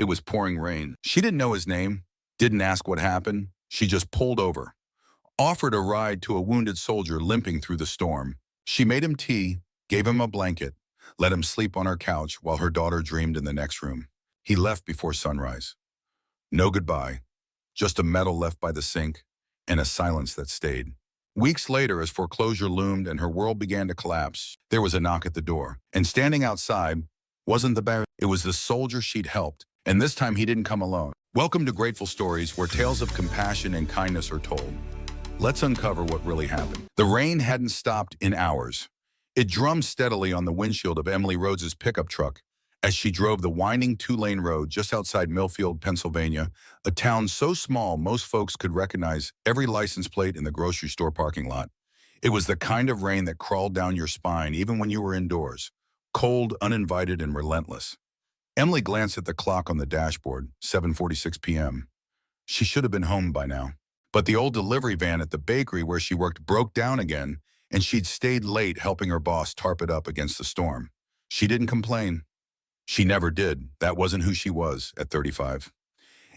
It was pouring rain. She didn't know his name, didn't ask what happened. She just pulled over, offered a ride to a wounded soldier limping through the storm. She made him tea, gave him a blanket, let him sleep on her couch while her daughter dreamed in the next room. He left before sunrise. No goodbye, just a medal left by the sink and a silence that stayed. Weeks later, as foreclosure loomed and her world began to collapse, there was a knock at the door. And standing outside wasn't the bear, it was the soldier she'd helped. And this time he didn't come alone. Welcome to Grateful Stories, where tales of compassion and kindness are told. Let's uncover what really happened. The rain hadn't stopped in hours. It drummed steadily on the windshield of Emily Rhodes's pickup truck as she drove the winding two-lane road just outside Millfield, Pennsylvania, a town so small most folks could recognize every license plate in the grocery store parking lot. It was the kind of rain that crawled down your spine even when you were indoors, cold, uninvited, and relentless. Emily glanced at the clock on the dashboard, 7:46 p.m. She should have been home by now. But the old delivery van at the bakery where she worked broke down again, and she'd stayed late helping her boss tarp it up against the storm. She didn't complain. She never did. That wasn't who she was at 35.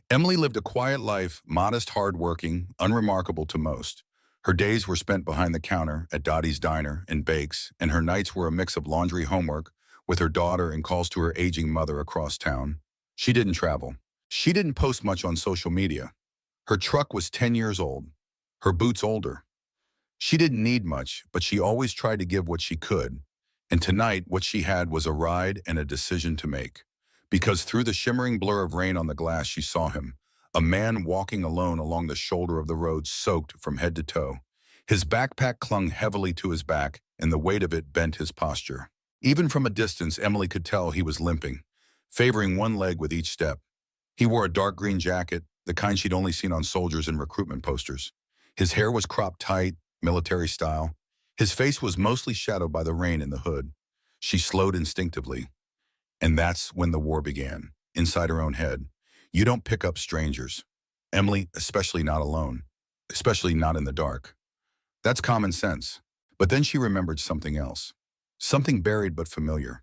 Emily lived a quiet life, modest, hardworking, unremarkable to most. Her days were spent behind the counter at Dottie's Diner and Bakes, and her nights were a mix of laundry, homework with her daughter, and calls to her aging mother across town. She didn't travel. She didn't post much on social media. Her truck was 10 years old, her boots older. She didn't need much, but she always tried to give what she could. And tonight, what she had was a ride and a decision to make. Because through the shimmering blur of rain on the glass, she saw him, a man walking alone along the shoulder of the road, soaked from head to toe. His backpack clung heavily to his back, and the weight of it bent his posture. Even from a distance, Emily could tell he was limping, favoring one leg with each step. He wore a dark green jacket, the kind she'd only seen on soldiers and recruitment posters. His hair was cropped tight, military style. His face was mostly shadowed by the rain in the hood. She slowed instinctively. And that's when the war began, inside her own head. You don't pick up strangers. Emily, especially not alone, especially not in the dark. That's common sense. But then she remembered something else. Something buried but familiar.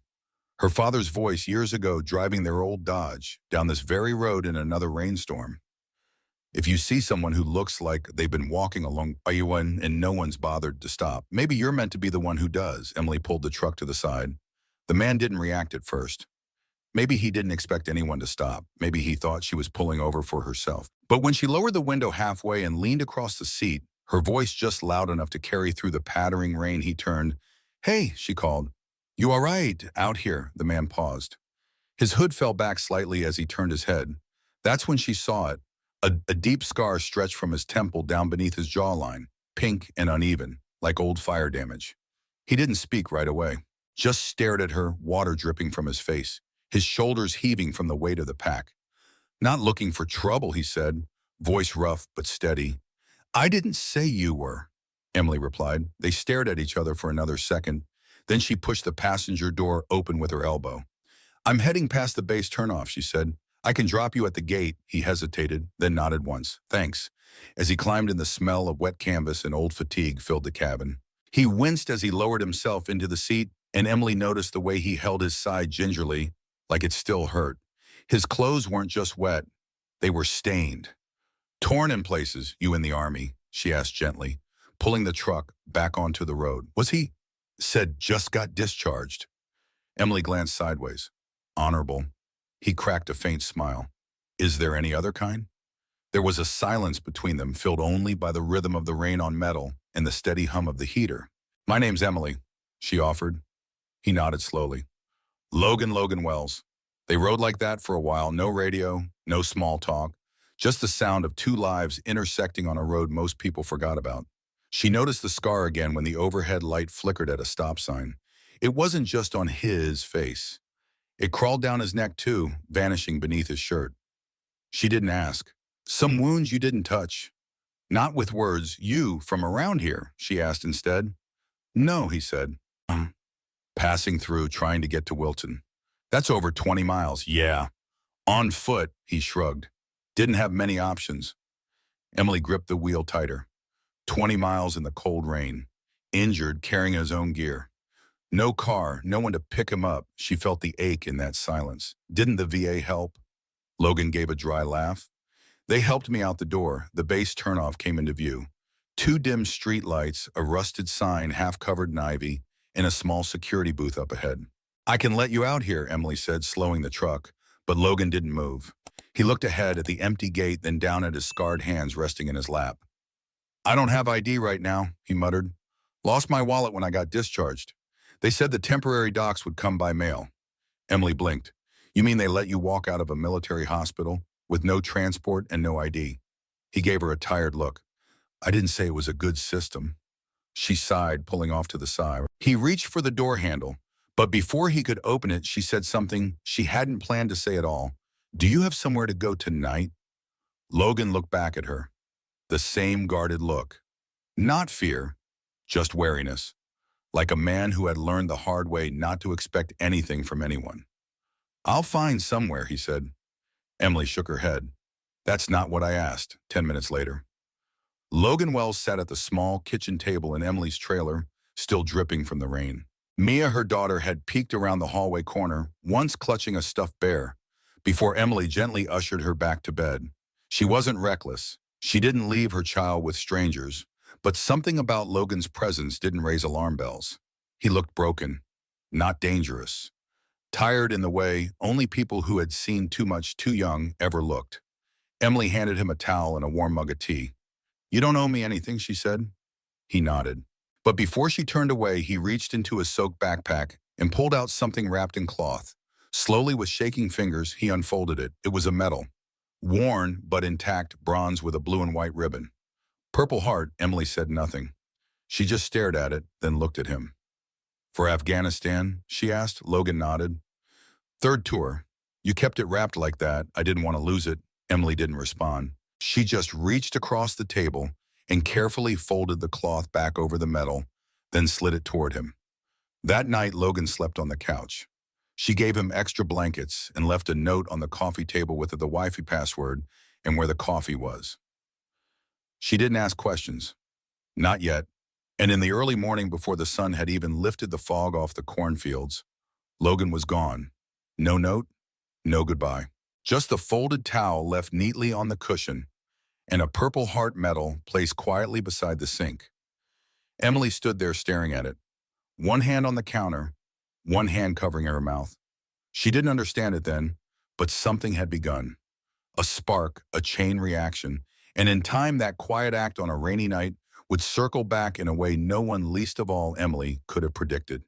Her father's voice years ago driving their old Dodge down this very road in another rainstorm. If you see someone who looks like they've been walking along by you and no one's bothered to stop, maybe you're meant to be the one who does. Emily pulled the truck to the side. The man didn't react at first. Maybe he didn't expect anyone to stop. Maybe he thought she was pulling over for herself. But when she lowered the window halfway and leaned across the seat, her voice just loud enough to carry through the pattering rain, he turned. "Hey," she called. "You all right out here?" The man paused. His hood fell back slightly as he turned his head. That's when she saw it. A deep scar stretched from his temple down beneath his jawline, pink and uneven, like old fire damage. He didn't speak right away, just stared at her, water dripping from his face, his shoulders heaving from the weight of the pack. "Not looking for trouble," he said, voice rough but steady. "I didn't say you were," Emily replied. They stared at each other for another second. Then she pushed the passenger door open with her elbow. "I'm heading past the base turnoff," she said. "I can drop you at the gate." He hesitated, then nodded once. "Thanks." As he climbed in, the smell of wet canvas and old fatigue filled the cabin. He winced as he lowered himself into the seat, and Emily noticed the way he held his side gingerly, like it still hurt. His clothes weren't just wet, they were stained. "Torn in places, you in the Army?" she asked gently, pulling the truck back onto the road. "Was he?" Said, "Just got discharged." Emily glanced sideways. "Honorable." He cracked a faint smile. "Is there any other kind?" There was a silence between them, filled only by the rhythm of the rain on metal and the steady hum of the heater. "My name's Emily," she offered. He nodded slowly. Logan Wells." They rode like that for a while, no radio, no small talk, just the sound of two lives intersecting on a road most people forgot about. She noticed the scar again when the overhead light flickered at a stop sign. It wasn't just on his face. It crawled down his neck too, vanishing beneath his shirt. She didn't ask. "Some wounds you didn't touch?" "Not with words. You from around here?" she asked instead. "No," he said. Passing through, trying to get to Wilton." "That's over 20 miles. "Yeah." "On foot," he shrugged. "Didn't have many options." Emily gripped the wheel tighter. 20 miles in the cold rain. Injured, carrying his own gear. No car, no one to pick him up. She felt the ache in that silence. Didn't the VA help? Logan gave a dry laugh. They helped me out the door. The base turnoff came into view. Two dim street lights, a rusted sign half covered in ivy, and a small security booth up ahead. I can let you out here, Emily said, slowing the truck, but Logan didn't move. He looked ahead at the empty gate, then down at his scarred hands resting in his lap. I don't have ID right now, he muttered. Lost my wallet when I got discharged. They said the temporary docs would come by mail. Emily blinked. You mean they let you walk out of a military hospital with no transport and no ID? He gave her a tired look. I didn't say it was a good system. She sighed, pulling off to the side. He reached for the door handle, but before he could open it, she said something she hadn't planned to say at all. Do you have somewhere to go tonight? Logan looked back at her. The same guarded look. Not fear, just wariness. Like a man who had learned the hard way not to expect anything from anyone. I'll find somewhere, he said. Emily shook her head. That's not what I asked, 10 minutes later. Logan Wells sat at the small kitchen table in Emily's trailer, still dripping from the rain. Mia, her daughter, had peeked around the hallway corner, once clutching a stuffed bear, before Emily gently ushered her back to bed. She wasn't reckless. She didn't leave her child with strangers, but something about Logan's presence didn't raise alarm bells. He looked broken, not dangerous. Tired in the way only people who had seen too much too young ever looked. Emily handed him a towel and a warm mug of tea. You don't owe me anything, she said. He nodded. But before she turned away, he reached into his soaked backpack and pulled out something wrapped in cloth. Slowly, with shaking fingers, he unfolded it. It was a medal. Worn, but intact, bronze with a blue and white ribbon. Purple Heart, Emily said nothing. She just stared at it, then looked at him. For Afghanistan, she asked. Logan nodded. Third tour. You kept it wrapped like that. I didn't want to lose it. Emily didn't respond. She just reached across the table and carefully folded the cloth back over the medal, then slid it toward him. That night, Logan slept on the couch. She gave him extra blankets and left a note on the coffee table with the Wi-Fi password and where the coffee was. She didn't ask questions. Not yet. And in the early morning, before the sun had even lifted the fog off the cornfields, Logan was gone. No note, no goodbye. Just the folded towel left neatly on the cushion and a Purple Heart medal placed quietly beside the sink. Emily stood there staring at it, one hand on the counter, one hand covering her mouth. She didn't understand it then, but something had begun. A spark, a chain reaction, and in time that quiet act on a rainy night would circle back in a way no one, least of all Emily, could have predicted.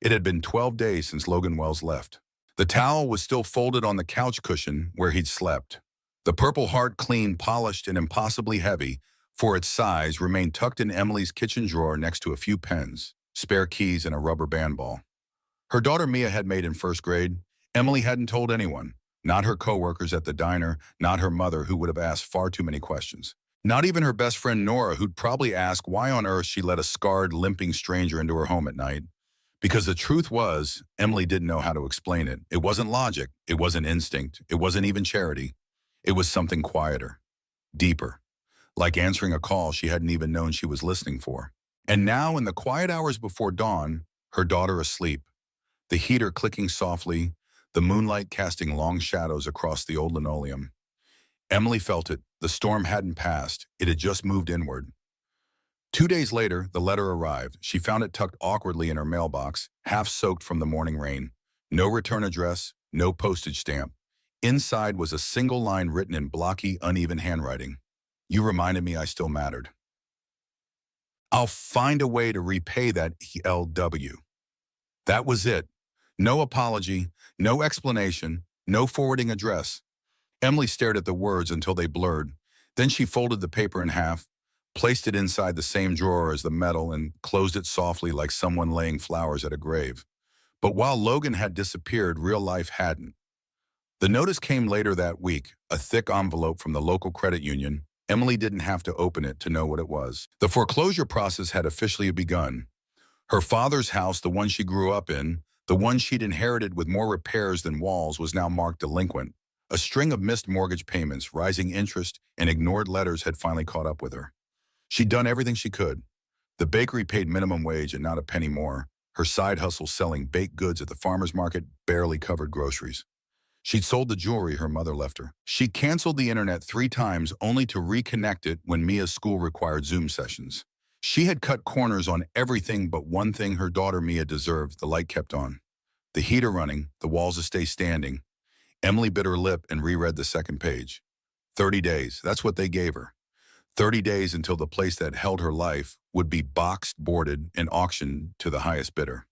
It had been 12 days since Logan Wells left. The towel was still folded on the couch cushion where he'd slept. The Purple Heart, clean, polished, and impossibly heavy for its size, remained tucked in Emily's kitchen drawer next to a few pens, spare keys, and a rubber band ball. Her daughter Mia had made in first grade. Emily hadn't told anyone, not her coworkers at the diner, not her mother, who would have asked far too many questions. Not even her best friend Nora, who'd probably ask why on earth she let a scarred, limping stranger into her home at night. Because the truth was, Emily didn't know how to explain it. It wasn't logic. It wasn't instinct. It wasn't even charity. It was something quieter, deeper, like answering a call she hadn't even known she was listening for. And now, in the quiet hours before dawn, her daughter asleep, the heater clicking softly, the moonlight casting long shadows across the old linoleum. Emily felt it. The storm hadn't passed. It had just moved inward. 2 days later, the letter arrived. She found it tucked awkwardly in her mailbox, half soaked from the morning rain. No return address, no postage stamp. Inside was a single line written in blocky, uneven handwriting. You reminded me I still mattered. I'll find a way to repay that ELW. That was it. No apology, no explanation, no forwarding address. Emily stared at the words until they blurred. Then she folded the paper in half, placed it inside the same drawer as the medal, and closed it softly like someone laying flowers at a grave. But while Logan had disappeared, real life hadn't. The notice came later that week, a thick envelope from the local credit union. Emily didn't have to open it to know what it was. The foreclosure process had officially begun. Her father's house, the one she grew up in, the one she'd inherited with more repairs than walls, was now marked delinquent. A string of missed mortgage payments, rising interest, and ignored letters had finally caught up with her. She'd done everything she could. The bakery paid minimum wage and not a penny more. Her side hustle selling baked goods at the farmer's market barely covered groceries. She'd sold the jewelry her mother left her. She canceled the internet 3 times only to reconnect it when Mia's school required Zoom sessions. She had cut corners on everything but one thing her daughter Mia deserved. The light kept on. The heater running, the walls to stay standing. Emily bit her lip and reread the second page. 30 days, that's what they gave her. 30 days until the place that held her life would be boxed, boarded, and auctioned to the highest bidder.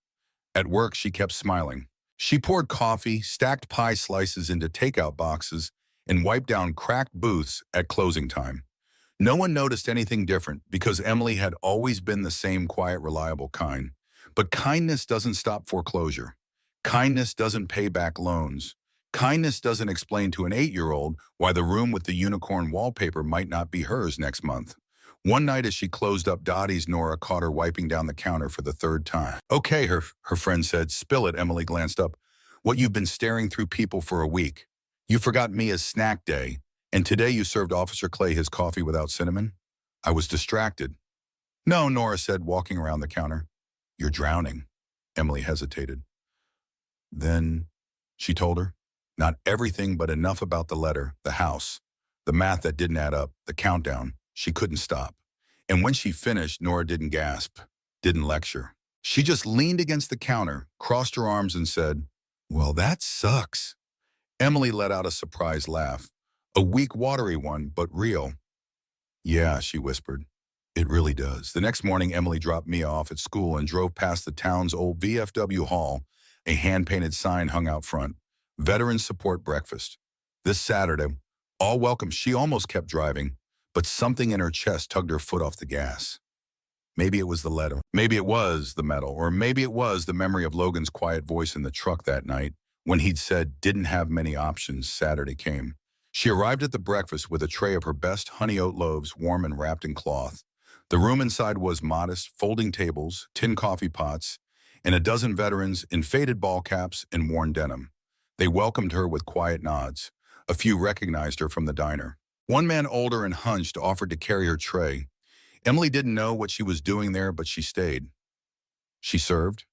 At work, she kept smiling. She poured coffee, stacked pie slices into takeout boxes, and wiped down cracked booths at closing time. No one noticed anything different because Emily had always been the same quiet, reliable kind. But kindness doesn't stop foreclosure. Kindness doesn't pay back loans. Kindness doesn't explain to an 8-year-old why the room with the unicorn wallpaper might not be hers next month. One night as she closed up Dottie's, Nora caught her wiping down the counter for the 3rd time. Okay, her friend said. Spill it. Emily glanced up. What, you've been staring through people for a week. You forgot Mia's snack day, and today you served Officer Clay his coffee without cinnamon? I was distracted. No, Nora said, walking around the counter. You're drowning. Emily hesitated. Then, she told her, not everything but enough about the letter, the house, the math that didn't add up, the countdown. She couldn't stop. And when she finished, Nora didn't gasp, didn't lecture. She just leaned against the counter, crossed her arms and said, well, that sucks. Emily let out a surprised laugh, a weak, watery one, but real. Yeah, she whispered. It really does. The next morning, Emily dropped Mia off at school and drove past the town's old VFW hall. A hand-painted sign hung out front. Veterans Support Breakfast. This Saturday, all welcome. She almost kept driving, but something in her chest tugged her foot off the gas. Maybe it was the letter. Maybe it was the metal. Or maybe it was the memory of Logan's quiet voice in the truck that night when he'd said didn't have many options. Saturday came. She arrived at the breakfast with a tray of her best honey oat loaves, warm and wrapped in cloth. The room inside was modest, folding tables, tin coffee pots, and a dozen veterans in faded ball caps and worn denim. They welcomed her with quiet nods. A few recognized her from the diner. One man, older and hunched, offered to carry her tray. Emily didn't know what she was doing there, but she stayed. She served.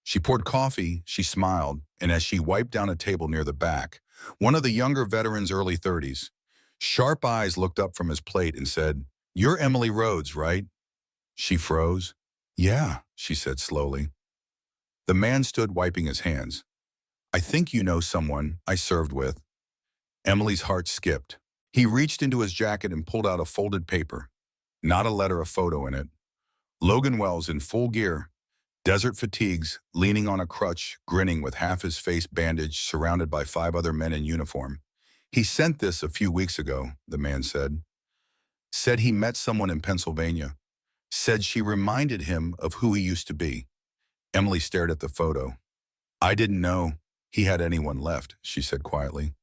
She poured coffee, she smiled, and as she wiped down a table near the back, one of the younger veterans, early 30s, sharp eyes looked up from his plate and said, "You're Emily Rhodes, right?" She froze. "Yeah," she said slowly. The man stood wiping his hands. "I think you know someone I served with." Emily's heart skipped. He reached into his jacket and pulled out a folded paper. Not a letter, a photo in it. Logan Wells in full gear, desert fatigues, leaning on a crutch, grinning with half his face bandaged, surrounded by 5 other men in uniform. "He sent this a few weeks ago," the man said. Said he met someone in Pennsylvania. Said she reminded him of who he used to be. Emily stared at the photo. "I didn't know he had anyone left," she said quietly.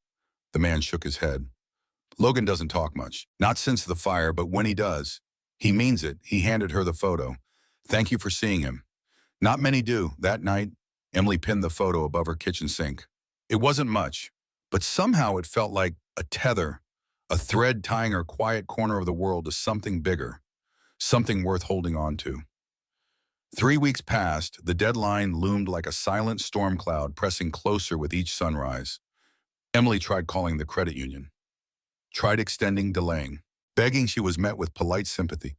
The man shook his head. "Logan doesn't talk much. Not since the fire, but when he does, he means it." He handed her the photo. "Thank you for seeing him." Not many do. That night, Emily pinned the photo above her kitchen sink. It wasn't much, but somehow it felt like a tether, a thread tying her quiet corner of the world to something bigger, something worth holding on to. 3 weeks passed. The deadline loomed like a silent storm cloud, pressing closer with each sunrise. Emily tried calling the credit union. Tried extending, delaying, begging. She was met with polite sympathy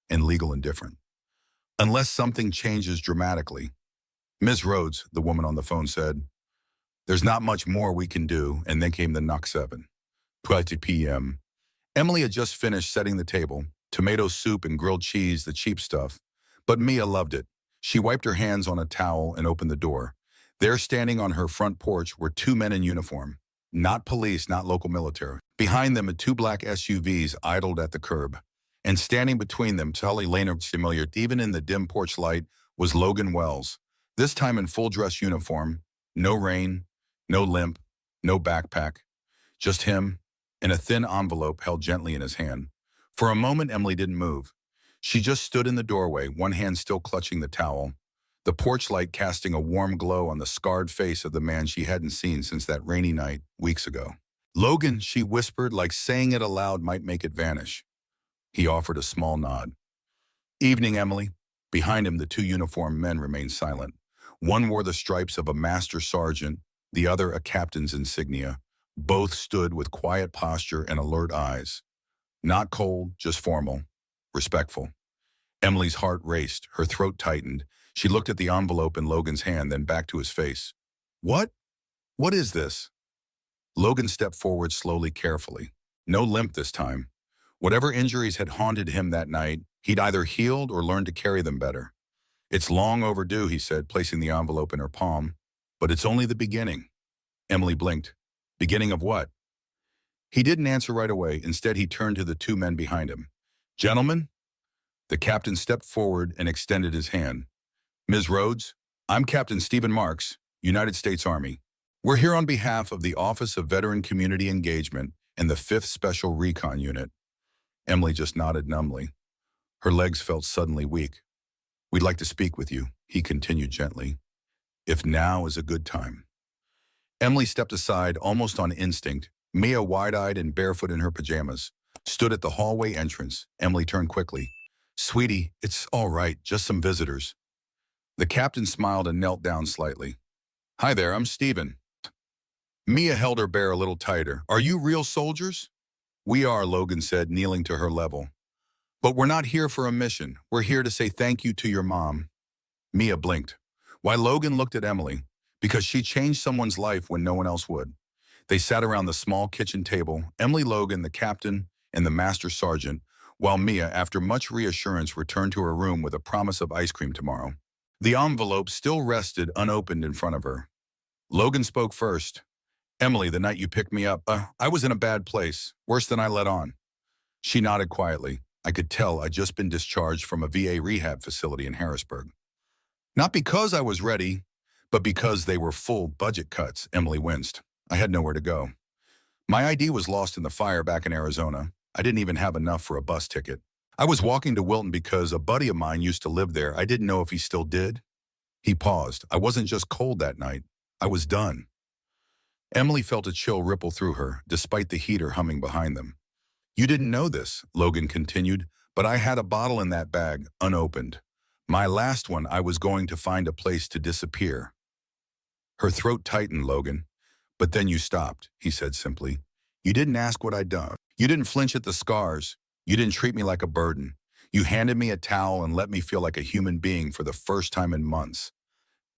and legal indifference. "Unless something changes dramatically." "Ms. Rhodes," the woman on the phone said, "there's not much more we can do." And then came the knock 7. 20 p.m. Emily had just finished setting the table, tomato soup and grilled cheese, the cheap stuff. But Mia loved it. She wiped her hands on a towel and opened the door. There, standing on her front porch, were 2 men in uniform. Not police, not local military. Behind them, 2 black SUVs idled at the curb. And standing between them, Tully Lane, familiar even in the dim porch light, was Logan Wells. This time in full dress uniform. No rain, no limp, no backpack. Just him, and a thin envelope held gently in his hand. For a moment, Emily didn't move. She just stood in the doorway, one hand still clutching the towel, the porch light casting a warm glow on the scarred face of the man she hadn't seen since that rainy night weeks ago. "Logan," she whispered, like saying it aloud might make it vanish. He offered a small nod. "Evening, Emily." Behind him, the 2 uniformed men remained silent. One wore the stripes of a master sergeant, the other a captain's insignia. Both stood with quiet posture and alert eyes. Not cold, just formal, respectful. Emily's heart raced, her throat tightened. She looked at the envelope in Logan's hand, then back to his face. What? What is this? Logan stepped forward slowly, carefully. No limp this time. Whatever injuries had haunted him that night, he'd either healed or learned to carry them better. It's long overdue, he said, placing the envelope in her palm. But it's only the beginning. Emily blinked. Beginning of what? He didn't answer right away. Instead, he turned to the two men behind him. Gentlemen? The captain stepped forward and extended his hand. Ms. Rhodes, I'm Captain Stephen Marks, United States Army. We're here on behalf of the Office of Veteran Community Engagement and the 5th Special Recon Unit. Emily just nodded numbly. Her legs felt suddenly weak. We'd like to speak with you, he continued gently. If now is a good time. Emily stepped aside almost on instinct. Mia, wide-eyed and barefoot in her pajamas, stood at the hallway entrance. Emily turned quickly. Sweetie, it's all right, just some visitors. The captain smiled and knelt down slightly. Hi there, I'm Stephen. Mia held her bear a little tighter. Are you real soldiers? We are, Logan said, kneeling to her level. But we're not here for a mission. We're here to say thank you to your mom. Mia blinked. Why? Logan looked at Emily. Because she changed someone's life when no one else would. They sat around the small kitchen table, Emily, Logan, the captain, and the master sergeant, while Mia, after much reassurance, returned to her room with a promise of ice cream tomorrow. The envelope still rested unopened in front of her. Logan spoke first. Emily, the night you picked me up, I was in a bad place, worse than I let on. She nodded quietly. I could tell I'd just been discharged from a VA rehab facility in Harrisburg. Not because I was ready, but because they were full budget cuts, Emily winced. I had nowhere to go. My ID was lost in the fire back in Arizona. I didn't even have enough for a bus ticket. I was walking to Wilton because a buddy of mine used to live there. I didn't know if he still did. He paused. I wasn't just cold that night. I was done. Emily felt a chill ripple through her, despite the heater humming behind them. You didn't know this, Logan continued, but I had a bottle in that bag, unopened. My last one, I was going to find a place to disappear. Her throat tightened, Logan. But then you stopped, he said simply. You didn't ask what I'd done. You didn't flinch at the scars. You didn't treat me like a burden. You handed me a towel and let me feel like a human being for the first time in months.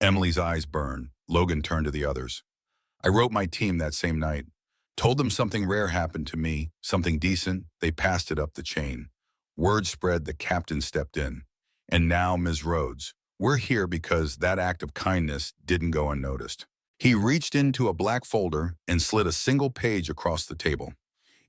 Emily's eyes burned. Logan turned to the others. I wrote my team that same night. Told them something rare happened to me, something decent. They passed it up the chain. Word spread, the captain stepped in. And now, Ms. Rhodes, we're here because that act of kindness didn't go unnoticed. He reached into a black folder and slid a single page across the table.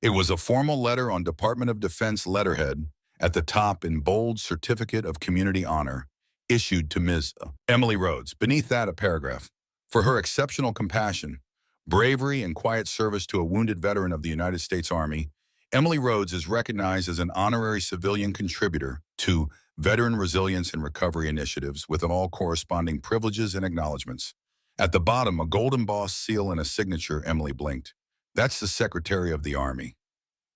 It was a formal letter on Department of Defense letterhead, at the top in bold, Certificate of Community Honor, issued to Ms. Emily Rhodes. Beneath that, a paragraph. For her exceptional compassion, bravery, and quiet service to a wounded veteran of the United States Army, Emily Rhodes is recognized as an honorary civilian contributor to Veteran Resilience and Recovery Initiatives with all corresponding privileges and acknowledgments. At the bottom, a gold embossed seal and a signature. Emily blinked. That's the Secretary of the Army.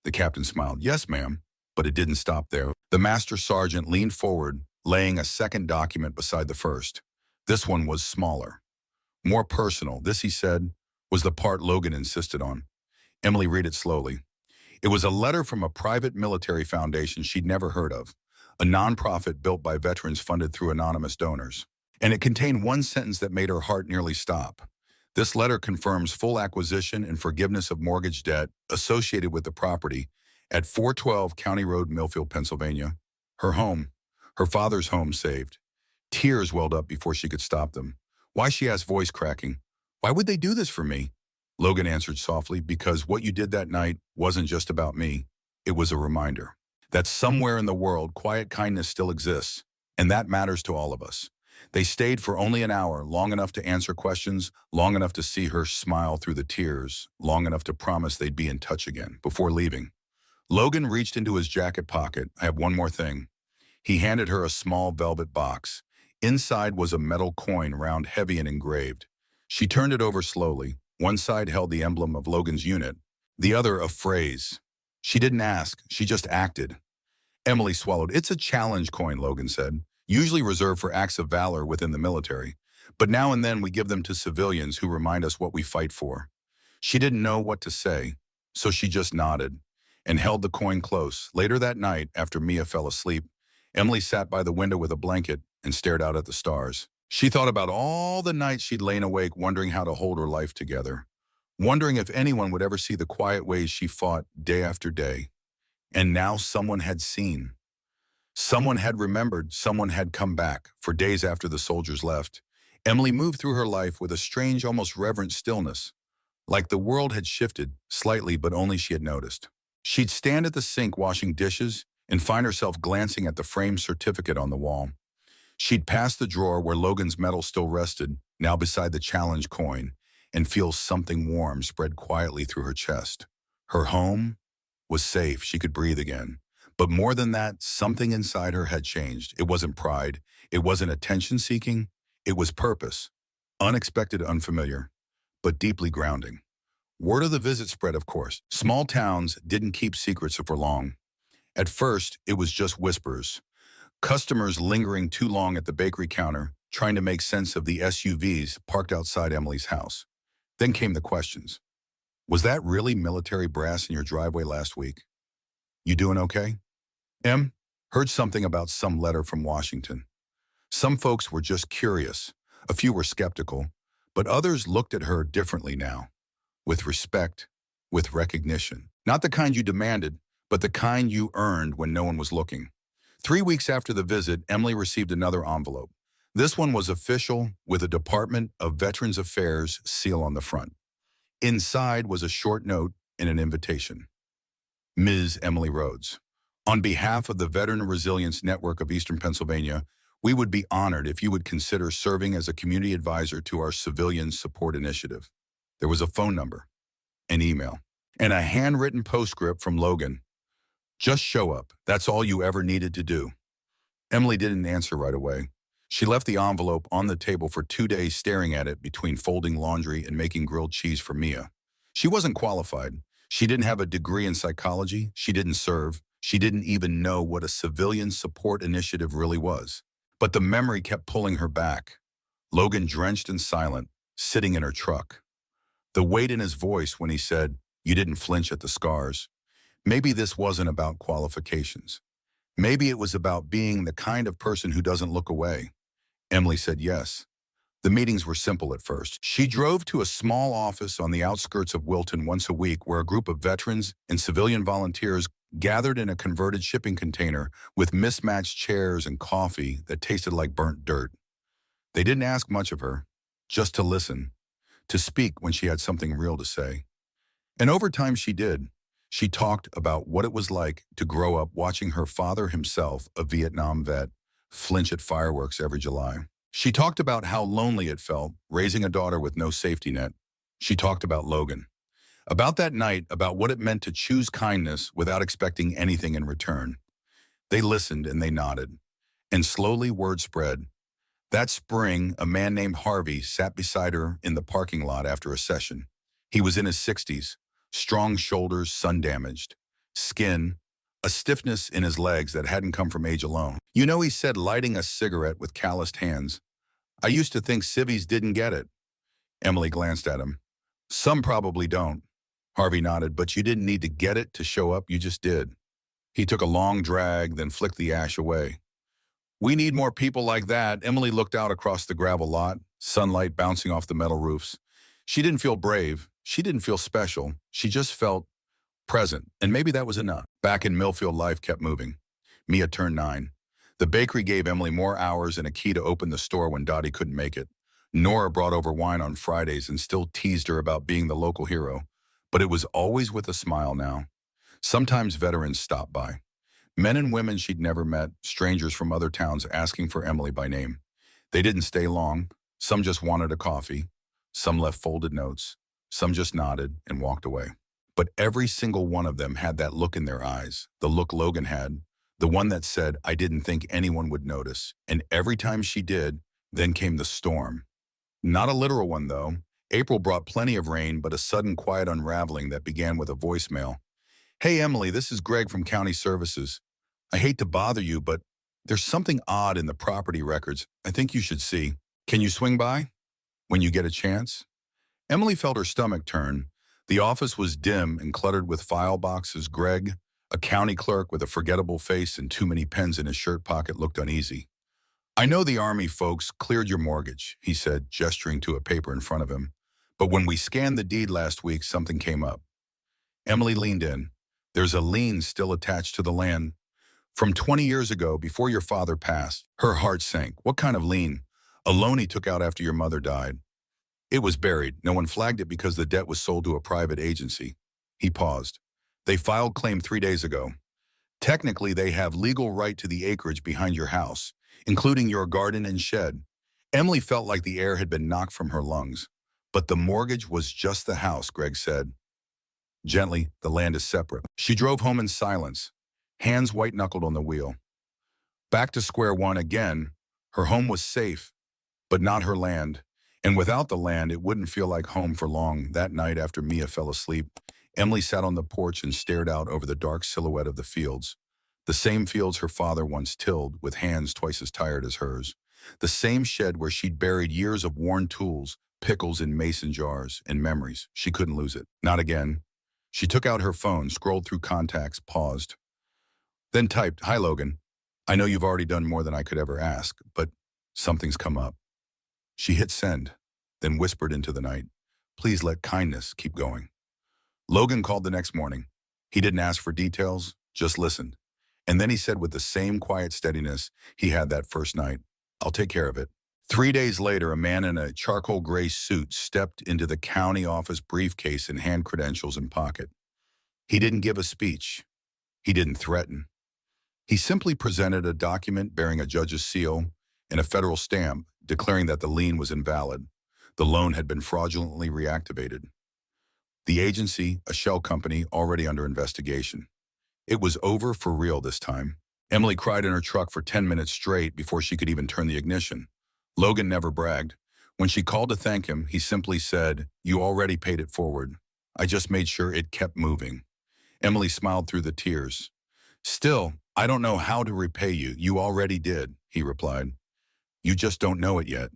The captain smiled. Yes, ma'am. But it didn't stop there. The master sergeant leaned forward, laying a second document beside the first. This one was smaller. More personal. This, he said, was the part Logan insisted on. Emily read it slowly. It was a letter from a private military foundation she'd never heard of, a nonprofit built by veterans funded through anonymous donors. And it contained one sentence that made her heart nearly stop. This letter confirms full acquisition and forgiveness of mortgage debt associated with the property at 412 County Road, Millfield, Pennsylvania. Her home, her father's home, saved. Tears welled up before she could stop them. Why, she asked, voice cracking. Why would they do this for me? Logan answered softly, because what you did that night wasn't just about me. It was a reminder that somewhere in the world, quiet kindness still exists, and that matters to all of us. They stayed for only an hour, long enough to answer questions, long enough to see her smile through the tears, long enough to promise they'd be in touch again. Before leaving, Logan reached into his jacket pocket. I have one more thing. He handed her a small velvet box. Inside was a metal coin, round, heavy, and engraved. She turned it over slowly. One side held the emblem of Logan's unit, the other a phrase. She didn't ask, she just acted. Emily swallowed. It's a challenge coin, Logan said, usually reserved for acts of valor within the military. But now and then we give them to civilians who remind us what we fight for. She didn't know what to say, so she just nodded and held the coin close. Later that night, after Mia fell asleep, Emily sat by the window with a blanket and stared out at the stars. She thought about all the nights she'd lain awake wondering how to hold her life together, wondering if anyone would ever see the quiet ways she fought day after day. And now someone had seen. Someone had remembered, someone had come back. For days after the soldiers left, Emily moved through her life with a strange, almost reverent stillness, like the world had shifted slightly, but only she had noticed. She'd stand at the sink washing dishes and find herself glancing at the framed certificate on the wall. She'd pass the drawer where Logan's medal still rested, now beside the challenge coin, and feel something warm spread quietly through her chest. Her home was safe. She could breathe again. But more than that, something inside her had changed. It wasn't pride. It wasn't attention-seeking. It was purpose. Unexpected, unfamiliar, but deeply grounding. Word of the visit spread, of course. Small towns didn't keep secrets for long. At first, it was just whispers. Customers lingering too long at the bakery counter, trying to make sense of the SUVs parked outside Emily's house. Then came the questions. Was that really military brass in your driveway last week? You doing okay? Em, heard something about some letter from Washington. Some folks were just curious. A few were skeptical, but others looked at her differently now, with respect, with recognition. Not the kind you demanded, but the kind you earned when no one was looking. 3 weeks after the visit, Emily received another envelope. This one was official, with a Department of Veterans Affairs seal on the front. Inside was a short note and an invitation. Ms. Emily Rhodes, on behalf of the Veteran Resilience Network of Eastern Pennsylvania, we would be honored if you would consider serving as a community advisor to our Civilian Support Initiative. There was a phone number, an email, and a handwritten postscript from Logan. Just show up. That's all you ever needed to do. Emily didn't answer right away. She left the envelope on the table for 2 days, staring at it between folding laundry and making grilled cheese for Mia. She wasn't qualified. She didn't have a degree in psychology. She didn't serve. She didn't even know what a Civilian Support Initiative really was. But the memory kept pulling her back. Logan, drenched and silent, sitting in her truck. The weight in his voice when he said, "You didn't flinch at the scars." Maybe this wasn't about qualifications. Maybe it was about being the kind of person who doesn't look away. Emily said yes. The meetings were simple at first. She drove to a small office on the outskirts of Wilton once a week where a group of veterans and civilian volunteers gathered in a converted shipping container with mismatched chairs and coffee that tasted like burnt dirt. They didn't ask much of her, just to listen, to speak when she had something real to say. And over time she did. She talked about what it was like to grow up watching her father himself, a Vietnam vet, flinch at fireworks every July. She talked about how lonely it felt, raising a daughter with no safety net. She talked about Logan, about that night, about what it meant to choose kindness without expecting anything in return. They listened and they nodded. And slowly word spread. That spring, a man named Harvey sat beside her in the parking lot after a session. He was in his 60s, strong shoulders, sun-damaged, skin, a stiffness in his legs that hadn't come from age alone. You know, he said, lighting a cigarette with calloused hands, "I used to think civvies didn't get it." Emily glanced at him. "Some probably don't." Harvey nodded, "But you didn't need to get it to show up, you just did." He took a long drag, then flicked the ash away. "We need more people like that." Emily looked out across the gravel lot, sunlight bouncing off the metal roofs. She didn't feel brave. She didn't feel special. She just felt present, and maybe that was enough. Back in Millfield, life kept moving. Mia turned 9. The bakery gave Emily more hours and a key to open the store when Dottie couldn't make it. Nora brought over wine on Fridays and still teased her about being the local hero. But it was always with a smile now. Sometimes veterans stopped by. Men and women she'd never met, strangers from other towns asking for Emily by name. They didn't stay long. Some just wanted a coffee. Some left folded notes. Some just nodded and walked away. But every single one of them had that look in their eyes, the look Logan had, the one that said, "I didn't think anyone would notice." And every time she did, then came the storm. Not a literal one, though. April brought plenty of rain, but a sudden quiet unraveling that began with a voicemail. "Hey, Emily, this is Greg from County Services. I hate to bother you, but there's something odd in the property records I think you should see." Can you swing by when you get a chance? Emily felt her stomach turn. The office was dim and cluttered with file boxes. Greg, a county clerk with a forgettable face and too many pens in his shirt pocket, looked uneasy. I know the Army folks cleared your mortgage, he said, gesturing to a paper in front of him. But when we scanned the deed last week, something came up. Emily leaned in. There's a lien still attached to the land. From 20 years ago, before your father passed. Her heart sank. What kind of lien? A loan he took out after your mother died. It was buried. No one flagged it because the debt was sold to a private agency. He paused. They filed claim 3 days ago. Technically, they have legal right to the acreage behind your house, including your garden and shed. Emily felt like the air had been knocked from her lungs. But the mortgage was just the house, Greg said. Gently, the land is separate. She drove home in silence, hands white-knuckled on the wheel. Back to square one again. Her home was safe, but not her land. And without the land, it wouldn't feel like home for long. That night after Mia fell asleep, Emily sat on the porch and stared out over the dark silhouette of the fields. The same fields her father once tilled, with hands twice as tired as hers. The same shed where she'd buried years of worn tools, pickles in mason jars, and memories. She couldn't lose it. Not again. She took out her phone, scrolled through contacts, paused. Then typed, "Hi, Logan. I know you've already done more than I could ever ask, but something's come up." She hit send, then whispered into the night, "Please let kindness keep going." Logan called the next morning. He didn't ask for details, just listened. And then he said with the same quiet steadiness he had that first night, "I'll take care of it." 3 days later, a man in a charcoal gray suit stepped into the county office, briefcase and hand credentials in pocket. He didn't give a speech. He didn't threaten. He simply presented a document bearing a judge's seal and a federal stamp declaring that the lien was invalid. The loan had been fraudulently reactivated. The agency, a shell company, already under investigation. It was over for real this time. Emily cried in her truck for 10 minutes straight before she could even turn the ignition. Logan never bragged. When she called to thank him, he simply said, "You already paid it forward. I just made sure it kept moving." Emily smiled through the tears. "Still, I don't know how to repay you. You already did," he replied. "You just don't know it yet."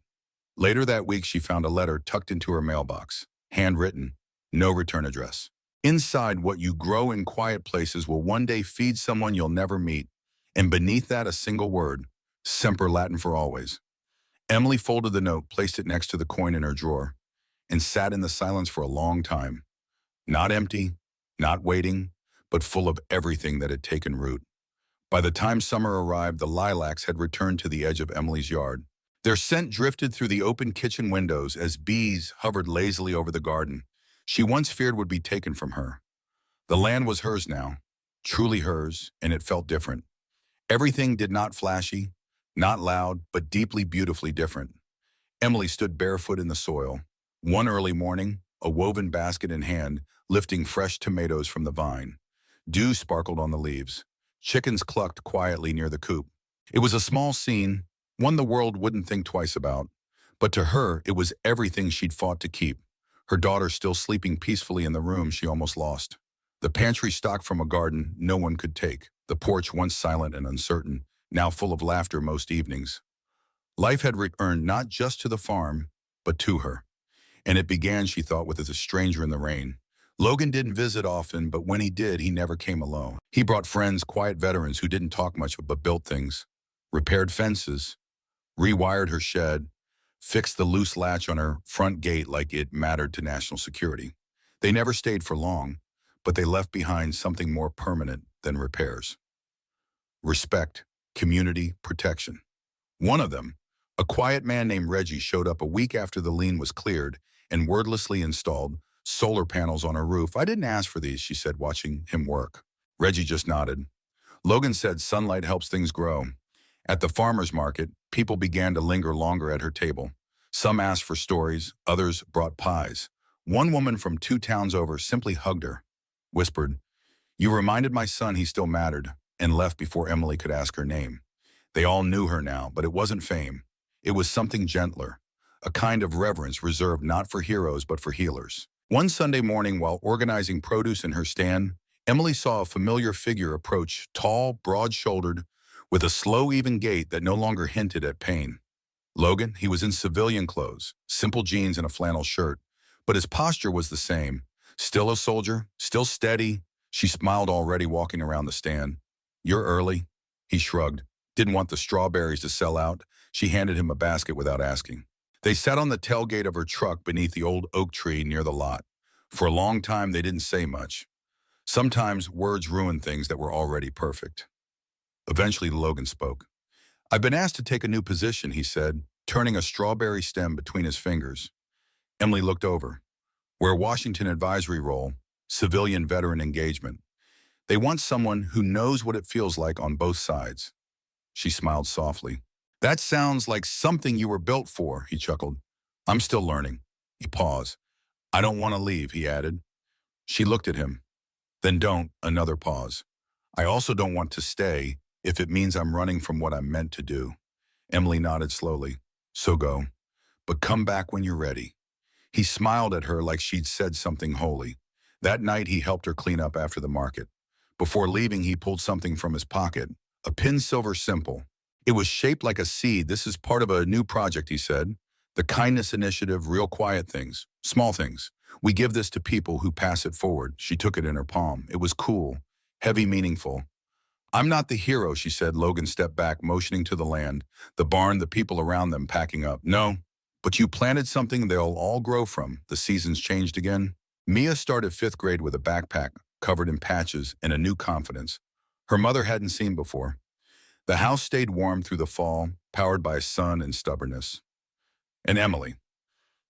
Later that week, she found a letter tucked into her mailbox, handwritten, no return address. Inside, "What you grow in quiet places will one day feed someone you'll never meet." And beneath that, a single word, "Semper Latin for always." Emily folded the note, placed it next to the coin in her drawer, and sat in the silence for a long time. Not empty, not waiting, but full of everything that had taken root. By the time summer arrived, the lilacs had returned to the edge of Emily's yard. Their scent drifted through the open kitchen windows as bees hovered lazily over the garden she once feared would be taken from her. The land was hers now, truly hers, and it felt different. Everything did not flashy, not loud, but deeply, beautifully different. Emily stood barefoot in the soil. One early morning, a woven basket in hand, lifting fresh tomatoes from the vine. Dew sparkled on the leaves. Chickens clucked quietly near the coop. It was a small scene, one the world wouldn't think twice about. But to her, it was everything she'd fought to keep. Her daughter still sleeping peacefully in the room she almost lost. The pantry stocked from a garden no one could take. The porch, once silent and uncertain, now full of laughter most evenings. Life had returned not just to the farm, but to her. And it began, she thought, with a stranger in the rain. Logan didn't visit often, but when he did, he never came alone. He brought friends, quiet veterans who didn't talk much but built things, repaired fences, rewired her shed, fixed the loose latch on her front gate like it mattered to national security. They never stayed for long, but they left behind something more permanent than repairs. Respect, community, protection. One of them, a quiet man named Reggie, showed up a week after the lien was cleared and wordlessly installed solar panels on her roof. "I didn't ask for these," she said, watching him work. Reggie just nodded. Logan said sunlight helps things grow. At the farmer's market, people began to linger longer at her table. Some asked for stories, others brought pies. One woman from 2 towns over simply hugged her, whispered, "You reminded my son he still mattered," and left before Emily could ask her name. They all knew her now, but it wasn't fame. It was something gentler, a kind of reverence reserved not for heroes but for healers. One Sunday morning, while organizing produce in her stand, Emily saw a familiar figure approach, tall, broad-shouldered, with a slow, even gait that no longer hinted at pain. Logan, he was in civilian clothes, simple jeans and a flannel shirt, but his posture was the same. Still a soldier, still steady. She smiled already walking around the stand. You're early. He shrugged. Didn't want the strawberries to sell out. She handed him a basket without asking. They sat on the tailgate of her truck beneath the old oak tree near the lot. For a long time, they didn't say much. Sometimes words ruin things that were already perfect. Eventually, Logan spoke. I've been asked to take a new position, he said, turning a strawberry stem between his fingers. Emily looked over. We're a Washington advisory role, civilian veteran engagement. They want someone who knows what it feels like on both sides. She smiled softly. That sounds like something you were built for, he chuckled. I'm still learning. He paused. I don't want to leave, he added. She looked at him. Then don't, another pause. I also don't want to stay if it means I'm running from what I'm meant to do. Emily nodded slowly. So go. But come back when you're ready. He smiled at her like she'd said something holy. That night he helped her clean up after the market. Before leaving, he pulled something from his pocket, a pin silver simple. It was shaped like a seed. This is part of a new project, he said. The Kindness Initiative, real quiet things, small things. We give this to people who pass it forward. She took it in her palm. It was cool, heavy, meaningful. I'm not the hero, she said. Logan stepped back, motioning to the land, the barn, the people around them packing up. No, but you planted something they'll all grow from. The seasons changed again. Mia started fifth grade with a backpack covered in patches and a new confidence her mother hadn't seen before. The house stayed warm through the fall, powered by sun and stubbornness. And Emily.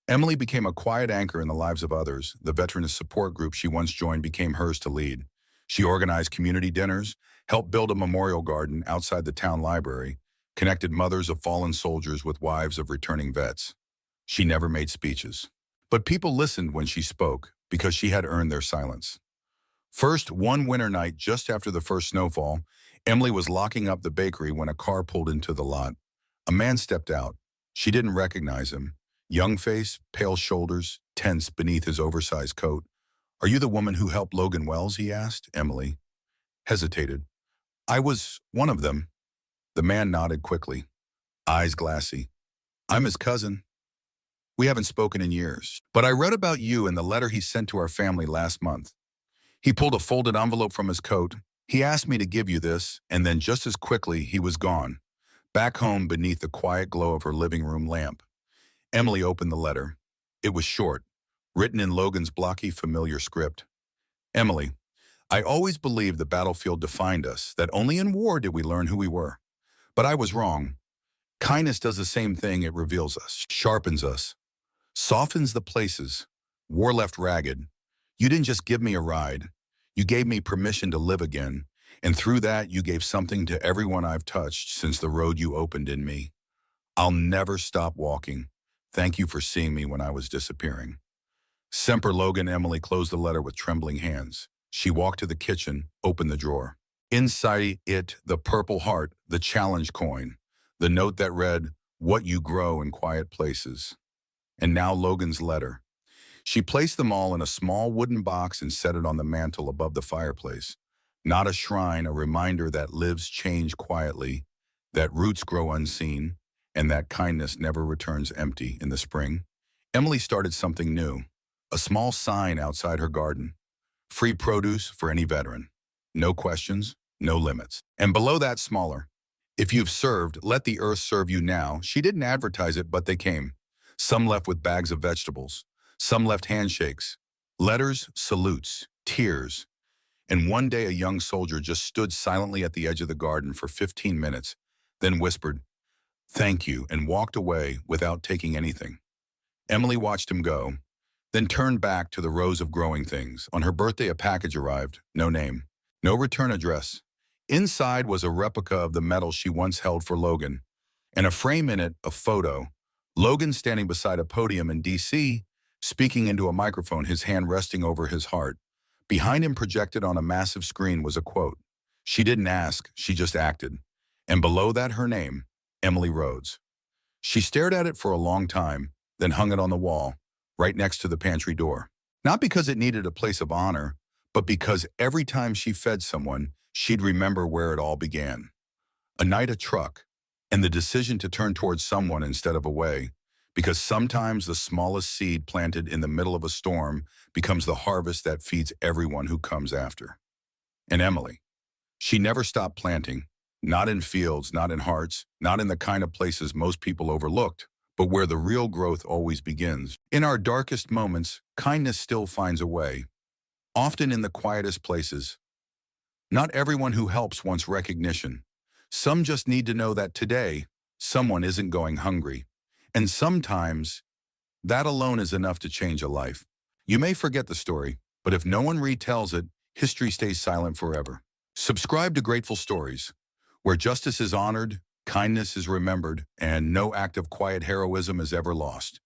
Emily became a quiet anchor in the lives of others. The veterans support group she once joined became hers to lead. She organized community dinners, helped build a memorial garden outside the town library, connected mothers of fallen soldiers with wives of returning vets. She never made speeches. But people listened when she spoke because she had earned their silence. First, one winter night just after the first snowfall, Emily was locking up the bakery when a car pulled into the lot. A man stepped out. She didn't recognize him. Young face, pale shoulders, tense beneath his oversized coat. Are you the woman who helped Logan Wells, he asked. Emily hesitated. I was one of them. The man nodded quickly, eyes glassy. I'm his cousin. We haven't spoken in years, but I read about you in the letter he sent to our family last month. He pulled a folded envelope from his coat. He asked me to give you this, and then just as quickly, he was gone, back home beneath the quiet glow of her living room lamp. Emily opened the letter. It was short, written in Logan's blocky, familiar script. Emily, I always believed the battlefield defined us, that only in war did we learn who we were. But I was wrong. Kindness does the same thing. It reveals us, sharpens us, softens the places. War left ragged. You didn't just give me a ride. You gave me permission to live again. And through that, you gave something to everyone I've touched since the road you opened in me. I'll never stop walking. Thank you for seeing me when I was disappearing. Semper Logan. Emily closed the letter with trembling hands. She walked to the kitchen, opened the drawer. Inside it, the purple heart, the challenge coin, the note that read, what you grow in quiet places. And now Logan's letter. She placed them all in a small wooden box and set it on the mantel above the fireplace. Not a shrine, a reminder that lives change quietly, that roots grow unseen, and that kindness never returns empty in the spring. Emily started something new, a small sign outside her garden. Free produce for any veteran. No questions, no limits. And below that, smaller. If you've served, let the earth serve you now. She didn't advertise it, but they came. Some left with bags of vegetables. Some left handshakes, letters, salutes, tears. And one day a young soldier just stood silently at the edge of the garden for 15 minutes, then whispered, thank you, and walked away without taking anything. Emily watched him go, then turned back to the rows of growing things. On her birthday, a package arrived, no name, no return address. Inside was a replica of the medal she once held for Logan, and a frame in it, a photo. Logan standing beside a podium in D.C., speaking into a microphone, his hand resting over his heart. Behind him, projected on a massive screen, was a quote. She didn't ask, she just acted. And below that, her name, Emily Rhodes. She stared at it for a long time, then hung it on the wall, right next to the pantry door. Not because it needed a place of honor, but because every time she fed someone, she'd remember where it all began. A night, a truck. and the decision to turn towards someone instead of away, because sometimes the smallest seed planted in the middle of a storm becomes the harvest that feeds everyone who comes after. And Emily, she never stopped planting, not in fields, not in hearts, not in the kind of places most people overlooked, but where the real growth always begins. In our darkest moments, kindness still finds a way, often in the quietest places. Not everyone who helps wants recognition. Some just need to know that today, someone isn't going hungry. And sometimes, that alone is enough to change a life. You may forget the story, but if no one retells it, history stays silent forever. Subscribe to Grateful Stories, where justice is honored, kindness is remembered, and no act of quiet heroism is ever lost.